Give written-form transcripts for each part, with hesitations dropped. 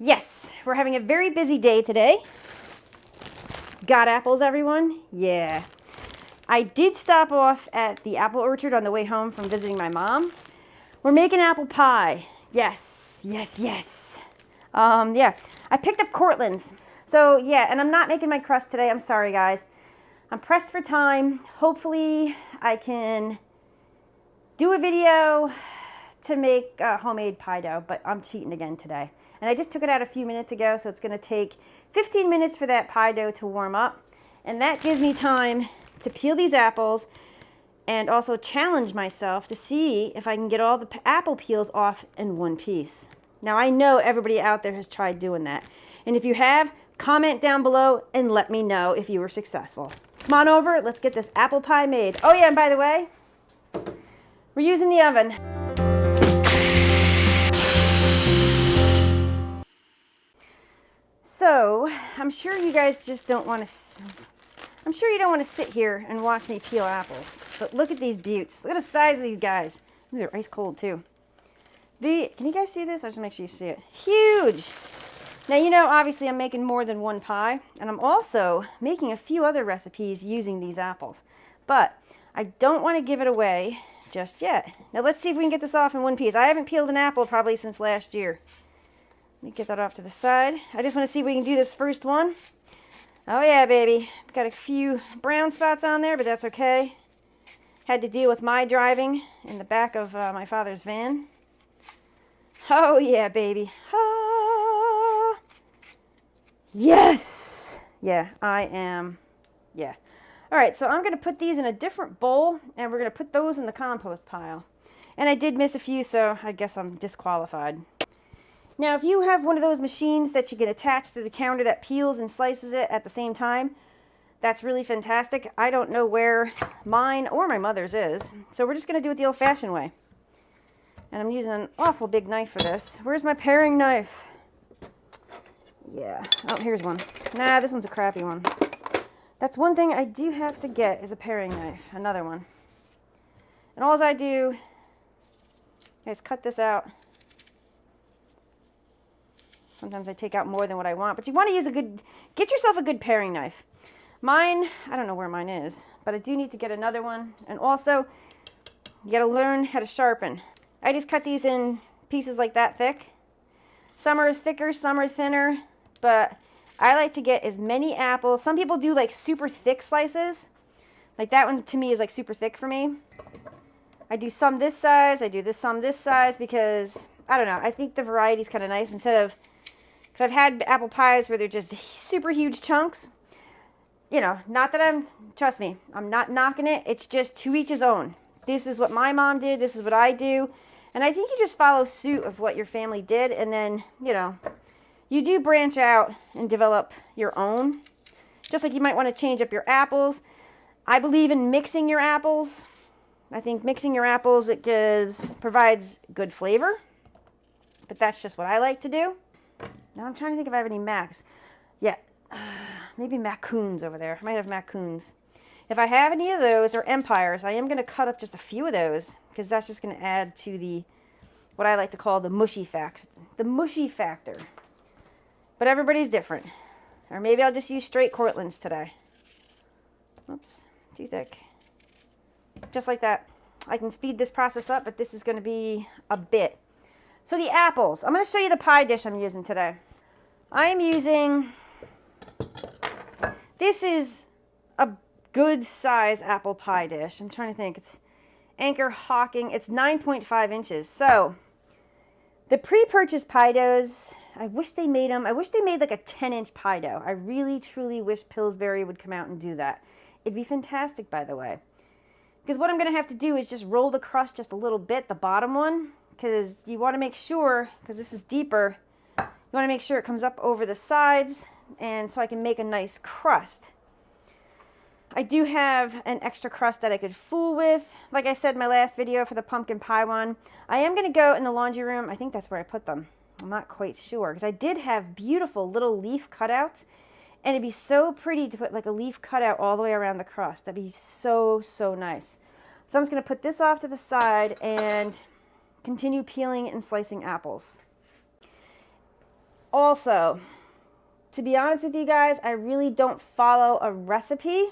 Yes, we're having a very busy day today. Got apples, everyone? Yeah. I did stop off at the apple orchard on the way home from visiting my mom. We're making apple pie. Yes, yes, yes. Yeah, I picked up Cortland's. So yeah, and I'm not making my crust today. I'm sorry, guys. I'm pressed for time. Hopefully I can do a video to make homemade pie dough, but I'm cheating again today. And I just took it out a few minutes ago, so it's going to take 15 minutes for that pie dough to warm up. And that gives me time to peel these apples and also challenge myself to see if I can get all the apple peels off in one piece. Now, I know everybody out there has tried doing that. And if you have, comment down below and let me know if you were successful. Come on over, let's get this apple pie made. Oh yeah, and by the way, we're using the oven. So, I'm sure you guys just don't want to, I'm sure you don't want to sit here and watch me peel apples. But look at these buttes. Look at the size of these guys. These are ice cold too. Can you guys see this? I just make sure you see it. Huge! Now, you know, obviously I'm making more than one pie, and I'm also making a few other recipes using these apples. But I don't want to give it away just yet. Now, let's see if we can get this off in one piece. I haven't peeled an apple probably since last year. Let me get that off to the side. I just want to see if we can do this first one. Oh yeah, baby. Got a few brown spots on there, but that's okay. Had to deal with my driving in the back of my father's van. Oh yeah, baby. Ah. Yes! Yeah, I am. Yeah. All right, so I'm going to put these in a different bowl, and we're going to put those in the compost pile. And I did miss a few, so I guess I'm disqualified. Now, if you have one of those machines that you can attach to the counter that peels and slices it at the same time, that's really fantastic. I don't know where mine or my mother's is, so we're just going to do it the old-fashioned way. And I'm using an awful big knife for this. Where's my paring knife? Yeah. Oh, here's one. Nah, this one's a crappy one. That's one thing I do have to get is a paring knife. Another one. And all I do is cut this out. Sometimes I take out more than what I want, but you want to use get yourself a good paring knife. Mine, I don't know where mine is, but I do need to get another one. And also, you got to learn how to sharpen. I just cut these in pieces like that thick. Some are thicker, some are thinner, but I like to get as many apples. Some people do like super thick slices. Like that one to me is like super thick for me. I do some this size, I do some this size because, I don't know, I think the variety is kind of nice instead of, because I've had apple pies where they're just super huge chunks. You know, not that trust me, I'm not knocking it. It's just to each his own. This is what my mom did. This is what I do. And I think you just follow suit of what your family did. And then, you know, you do branch out and develop your own. Just like you might want to change up your apples. I believe in mixing your apples. I think mixing your apples, provides good flavor. But that's just what I like to do. Now I'm trying to think if I have any Macs. Yeah, maybe Macoons over there. I might have Macoons. If I have any of those or Empires, I am going to cut up just a few of those because that's just going to add to what I like to call the mushy factor. But everybody's different. Or maybe I'll just use straight Cortland's today. Oops, too thick. Just like that. I can speed this process up, but this is going to be a bit. So the apples. I'm going to show you the pie dish I'm using today. I am using, this is a good size apple pie dish. I'm trying to think. It's Anchor Hawking. It's 9.5 inches. So the pre-purchased pie doughs, I wish they made them. I wish they made like a 10-inch pie dough. I really, truly wish Pillsbury would come out and do that. It'd be fantastic, by the way. Because what I'm going to have to do is just roll the crust just a little bit, the bottom one. Because you want to make sure, because this is deeper, you want to make sure it comes up over the sides, and so I can make a nice crust. I do have an extra crust that I could fool with. Like I said in my last video for the pumpkin pie one, I am going to go in the laundry room. I think that's where I put them. I'm not quite sure, because I did have beautiful little leaf cutouts, and it'd be so pretty to put like a leaf cutout all the way around the crust. That'd be so, so nice. So I'm just going to put this off to the side and continue peeling and slicing apples. Also, to be honest with you guys, I really don't follow a recipe.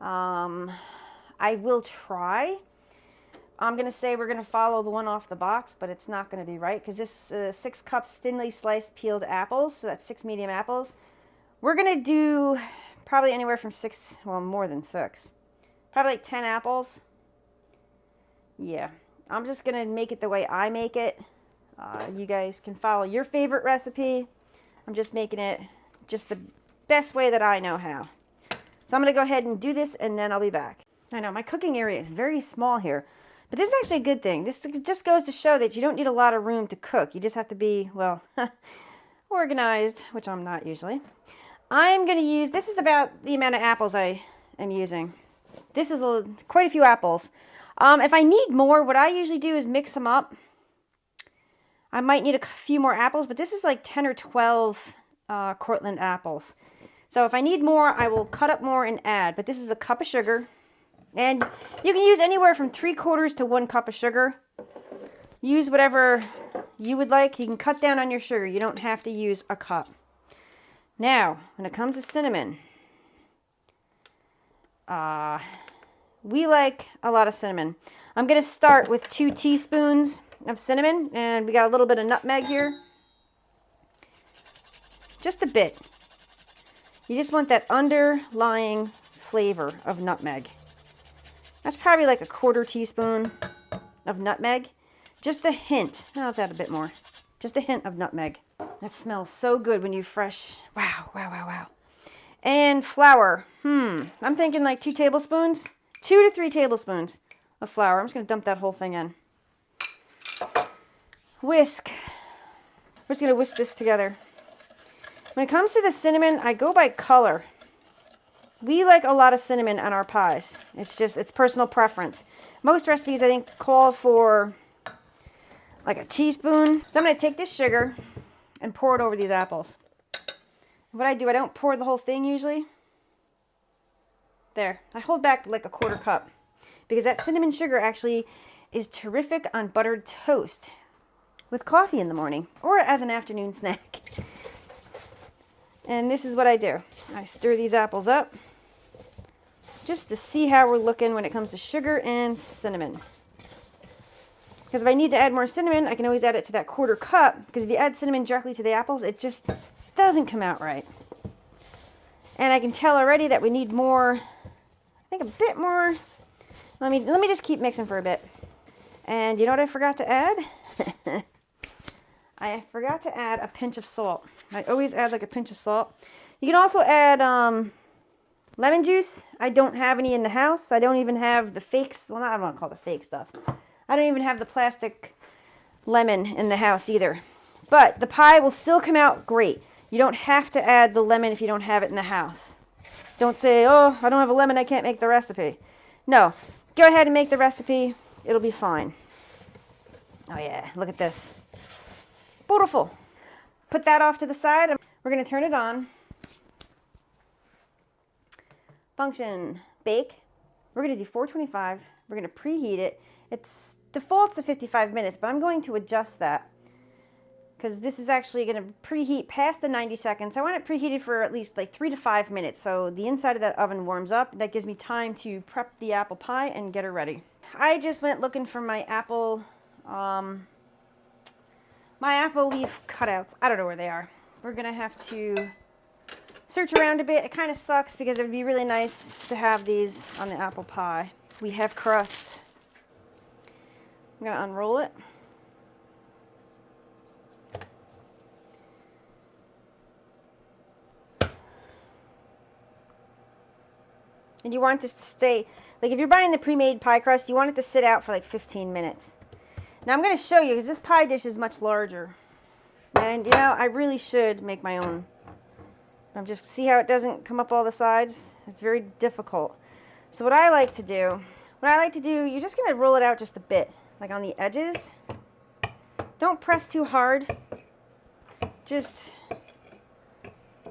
I will try. I'm going to say we're going to follow the one off the box, but it's not going to be right because this 6 cups thinly sliced peeled apples, so that's 6 medium apples. We're going to do probably anywhere from 6, well, more than 6. Probably like 10 apples. Yeah, I'm just going to make it the way I make it. You guys can follow your favorite recipe. I'm just making it just the best way that I know how. So I'm going to go ahead and do this, and then I'll be back. I know, my cooking area is very small here, but this is actually a good thing. This just goes to show that you don't need a lot of room to cook. You just have to be, well, organized, which I'm not usually. I'm going to use, this is about the amount of apples I am using. This is quite a few apples. If I need more, what I usually do is mix them up. I might need a few more apples, but this is like 10 or 12 Cortland apples. So if I need more, I will cut up more and add. But this is a cup of sugar. And you can use anywhere from 3/4 to 1 cup of sugar. Use whatever you would like. You can cut down on your sugar. You don't have to use a cup. Now, when it comes to cinnamon, we like a lot of cinnamon. I'm going to start with 2 teaspoons of cinnamon, and we got a little bit of nutmeg here. Just a bit. You just want that underlying flavor of nutmeg. That's probably like a 1/4 teaspoon of nutmeg. Just a hint. Now let's add a bit more. Just a hint of nutmeg. That smells so good when you fresh. Wow, wow, wow, wow. And flour. I'm thinking like 2 tablespoons. 2 to 3 tablespoons of flour. I'm just going to dump that whole thing in. Whisk. We're just going to whisk this together. When it comes to the cinnamon, I go by color. We like a lot of cinnamon on our pies. It's personal preference. Most recipes, I think, call for like a teaspoon. So I'm going to take this sugar and pour it over these apples. What I do, I don't pour the whole thing usually. There. I hold back like a 1/4 cup because that cinnamon sugar actually is terrific on buttered toast with coffee in the morning or as an afternoon snack. And this is what I do. I stir these apples up just to see how we're looking when it comes to sugar and cinnamon. Because if I need to add more cinnamon, I can always add it to that 1/4 cup. Because if you add cinnamon directly to the apples, it just doesn't come out right. And I can tell already that we need more, I think a bit more. Let me just keep mixing for a bit. And you know what I forgot to add? I forgot to add a pinch of salt. I always add like a pinch of salt. You can also add lemon juice. I don't have any in the house. I don't even have the fakes. Well, I don't want to call it the fake stuff. I don't even have the plastic lemon in the house either. But the pie will still come out great. You don't have to add the lemon if you don't have it in the house. Don't say, oh, I don't have a lemon, I can't make the recipe. No, go ahead and make the recipe. It'll be fine. Oh yeah, look at this. Beautiful. Put that off to the side. We're going to turn it on. Function, bake. We're going to do 425. We're going to preheat it. It's defaults to 55 minutes, but I'm going to adjust that because this is actually going to preheat past the 90 seconds. I want it preheated for at least like 3 to 5 minutes so the inside of that oven warms up. That gives me time to prep the apple pie and get her ready. I just went looking for my apple leaf cutouts. I don't know where they are. We're going to have to search around a bit. It kind of sucks because it would be really nice to have these on the apple pie. We have crust. I'm going to unroll it. And you want this to stay, like if you're buying the pre-made pie crust, you want it to sit out for like 15 minutes. Now I'm going to show you because this pie dish is much larger. And you know, I really should make my own. I'm just, see how it doesn't come up all the sides? It's very difficult. So what I like to do, you're just going to roll it out just a bit, like on the edges. Don't press too hard. Just,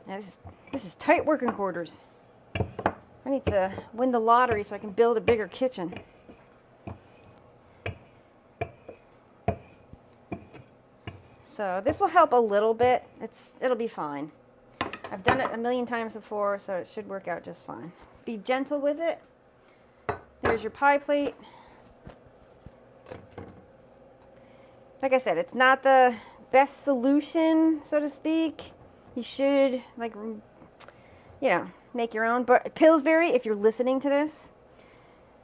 now this is tight working quarters. I need to win the lottery so I can build a bigger kitchen. So this will help a little bit. It'll be fine. I've done it a million times before, so it should work out just fine. Be gentle with it. There's your pie plate. Like I said, it's not the best solution, so to speak. You should, like, you know, make your own. But Pillsbury, if you're listening to this,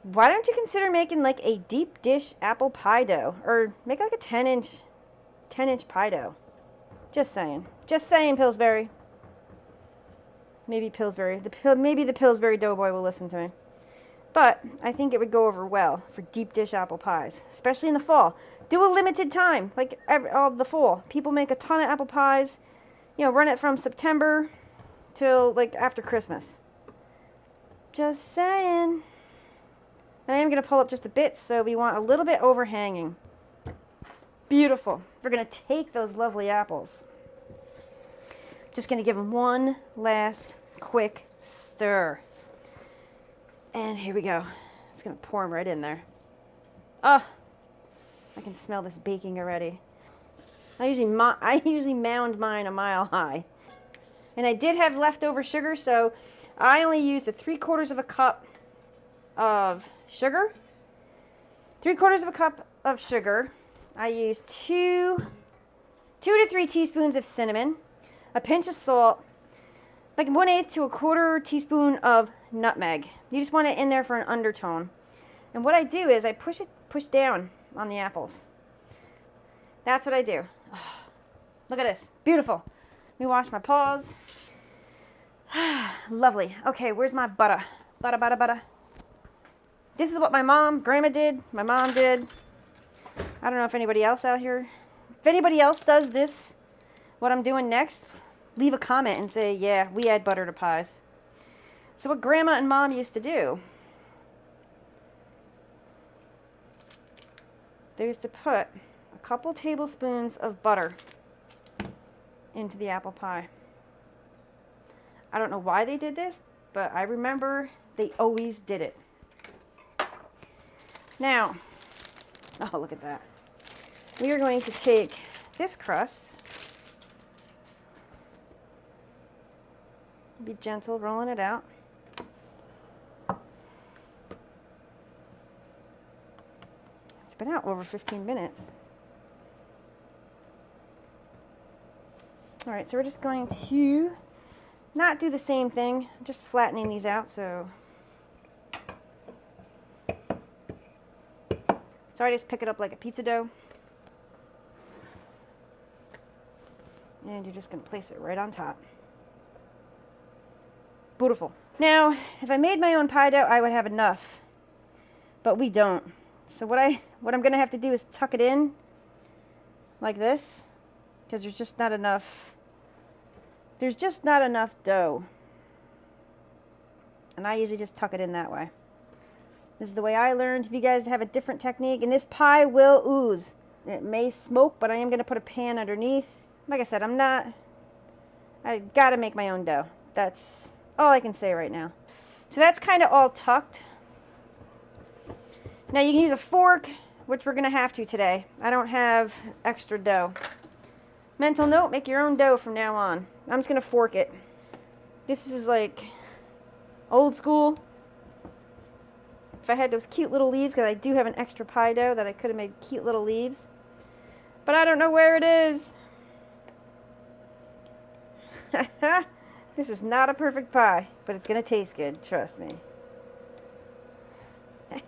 why don't you consider making like a deep dish apple pie dough, or make like a 10-inch pie dough? Just saying, Pillsbury. Maybe Pillsbury, maybe the Pillsbury Doughboy will listen to me. But I think it would go over well for deep dish apple pies, especially in the fall. Do a limited time, like all the fall. People make a ton of apple pies. You know, run it from September till like after Christmas. Just saying. And I am going to pull up just a bit, so we want a little bit overhanging. Beautiful. We're going to take those lovely apples. Just going to give them one last quick stir. And here we go. It's going to pour them right in there. Oh, I can smell this baking already. I usually mound mine a mile high. And I did have leftover sugar, so I only used 3/4 cup of sugar. 3/4 cup of sugar. I used 2 to 3 teaspoons of cinnamon, a pinch of salt, like 1/8 to 1/4 teaspoon of nutmeg. You just want it in there for an undertone. And what I do is I push down on the apples. That's what I do. Oh, look at this. Beautiful. Let me wash my paws. Lovely. Okay, where's my butter? Butter. This is what my grandma did, my mom did. I don't know if anybody else out here, if anybody else does this, what I'm doing next, leave a comment and say, yeah, we add butter to pies. So what grandma and mom used to do, they used to put a couple tablespoons of butter into the apple pie. I don't know why they did this, but I remember they always did it. Now, oh, look at that. We are going to take this crust, be gentle rolling it out. It's been out over 15 minutes. All right, so we're just going to not do the same thing, I'm just flattening these out. So I just pick it up like a pizza dough. And you're just going to place it right on top. Beautiful. Now, if I made my own pie dough, I would have enough. But we don't. So what I'm going to have to do is tuck it in like this, because there's just not enough. There's just not enough dough. And I usually just tuck it in that way. This is the way I learned. If you guys have a different technique, and this pie will ooze. It may smoke, but I am going to put a pan underneath. Like I said, I got to make my own dough. That's all I can say right now. So that's kind of all tucked. Now you can use a fork, which we're going to have to today. I don't have extra dough. Mental note, make your own dough from now on. I'm just going to fork it. This is like old school. If I had those cute little leaves, because I do have an extra pie dough that I could have made cute little leaves. But I don't know where it is. This is not a perfect pie, but it's going to taste good, trust me. It's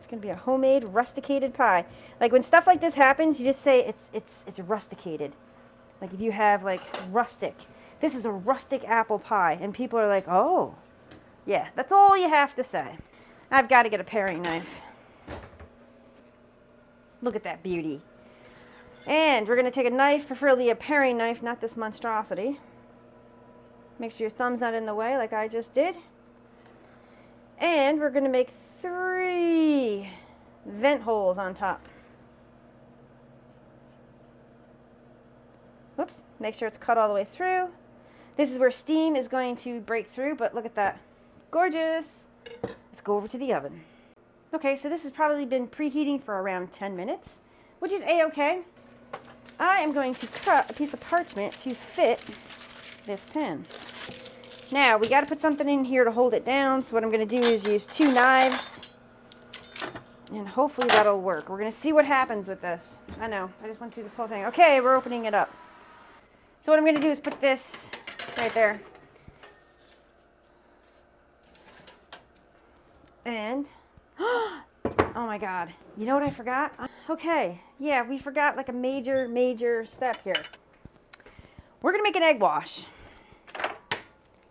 going to be a homemade rusticated pie. Like when stuff like this happens, you just say it's rusticated. Like if you have like rustic. This is a rustic apple pie. And people are like, oh, yeah, that's all you have to say. I've got to get a paring knife. Look at that beauty. And we're going to take a knife, preferably a paring knife, not this monstrosity. Make sure your thumb's not in the way like I just did. And we're going to make 3 vent holes on top. Whoops, make sure it's cut all the way through. This is where steam is going to break through, but look at that. Gorgeous. Let's go over to the oven. Okay, so this has probably been preheating for around 10 minutes, which is a-okay. I am going to cut a piece of parchment to fit this pan. Now, we got to put something in here to hold it down, so what I'm going to do is use 2 knives, and hopefully that'll work. We're going to see what happens with this. I know, I just went through this whole thing. Okay, we're opening it up. So what I'm going to do is put this right there. And, oh my God, you know what I forgot? Okay, yeah, we forgot like a major step here. We're gonna make an egg wash.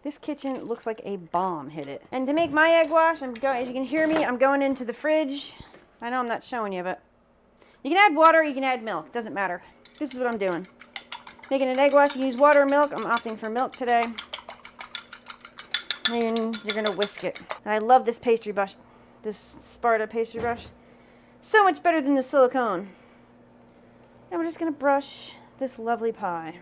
This kitchen looks like a bomb hit it. And to make my egg wash, as you can hear me, I'm going into the fridge. I know I'm not showing you, but you can add water, you can add milk, doesn't matter. This is what I'm doing. Making an egg wash, you use water or milk. I'm opting for milk today. And you're gonna whisk it. And I love this pastry brush, this Sparta pastry brush. So much better than the silicone. And we're just gonna brush this lovely pie.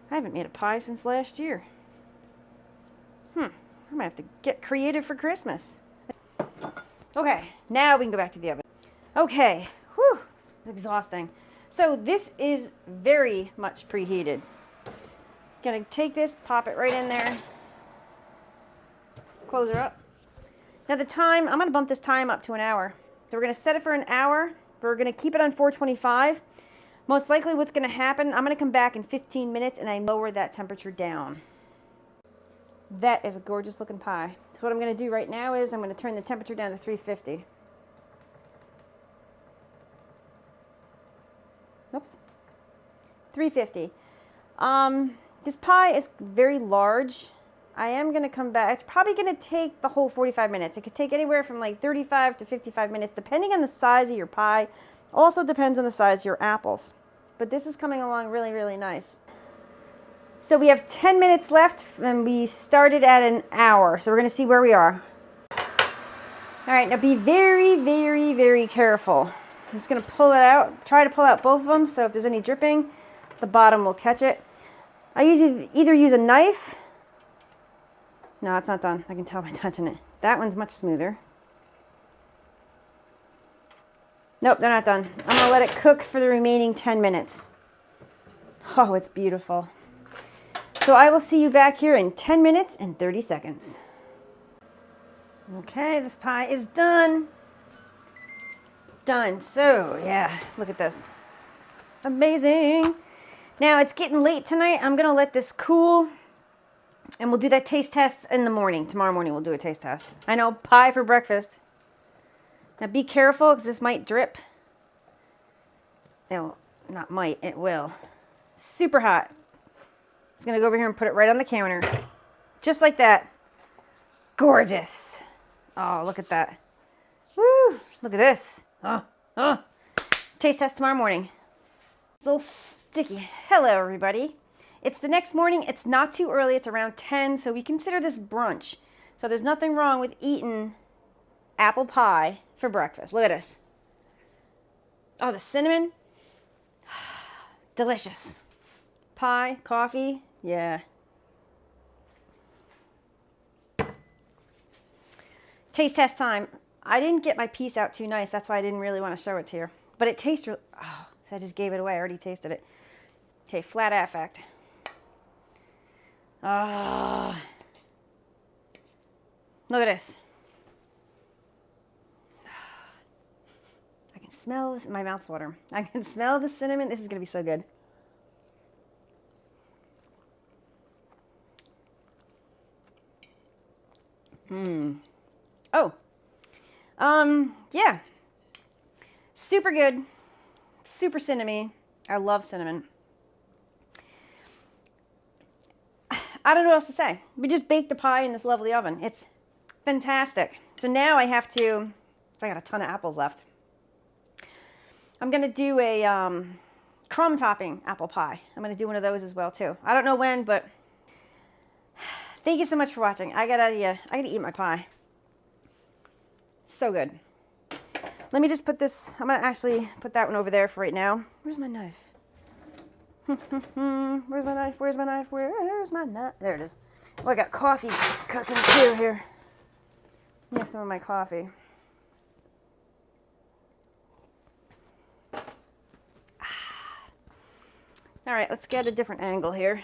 I haven't made a pie since last year. I might have to get creative for Christmas. Okay, now we can go back to the oven. Okay, whew, exhausting. So this is very much preheated. Gonna take this, pop it right in there, close her up. Now the time, I'm gonna bump this time up to an hour. So we're gonna set it for an hour. We're gonna keep it on 425. Most likely what's gonna happen, I'm gonna come back in 15 minutes and I lower that temperature down. That is a gorgeous looking pie. So what I'm gonna do right now is I'm gonna turn the temperature down to 350. Oops, 350. This pie is very large. I am going to come back. It's probably going to take the whole 45 minutes. It could take anywhere from like 35 to 55 minutes, depending on the size of your pie. Also depends on the size of your apples. But this is coming along really, really nice. So we have 10 minutes left, and we started at an hour. So we're going to see where we are. All right, now be very, very, very careful. I'm just going to pull it out. Try to pull out both of them, so if there's any dripping, the bottom will catch it. I usually either use a knife. No, it's not done. I can tell by touching it. That one's much smoother. Nope, they're not done. I'm gonna let it cook for the remaining 10 minutes. Oh, it's beautiful. So I will see you back here in 10 minutes and 30 seconds. Okay, this pie is done. Done. So, yeah, look at this. Amazing. Now, it's getting late tonight. I'm going to let this cool, and we'll do that taste test in the morning. Tomorrow morning, we'll do a taste test. I know, pie for breakfast. Now, be careful, because this might drip. No, not might, it will. Super hot. I'm going to go over here and put it right on the counter. Just like that. Gorgeous. Oh, look at that. Woo! Look at this. Taste test tomorrow morning. It's a little sticky. Hello, everybody. It's the next morning. It's not too early. It's around 10, so we consider this brunch. So there's nothing wrong with eating apple pie for breakfast. Look at this. Oh, the cinnamon. Delicious. Pie, coffee. Yeah. Taste test time. I didn't get my piece out too nice. That's why I didn't really want to show it to you. But it tastes really... Oh, so I just gave it away. I already tasted it. Okay, flat affect. Ah. Look at this. I can smell this. My mouth's watering. I can smell the cinnamon. This is going to be so good. Oh. Yeah. Super good. Super cinnamony. I love cinnamon. I don't know what else to say. We just baked the pie in this lovely oven. It's fantastic. So now I have to, I got a ton of apples left. I'm going to do a crumb topping apple pie. I'm going to do one of those as well too. I don't know when, but thank you so much for watching. I gotta eat my pie. So good. Let me just put this, I'm going to actually put that one over there for right now. Where's my knife? Where's my knife? Where's my knife? Where's my knife? There it is. Oh, I got coffee cooking too here. Mix some of my coffee. All right, let's get a different angle here.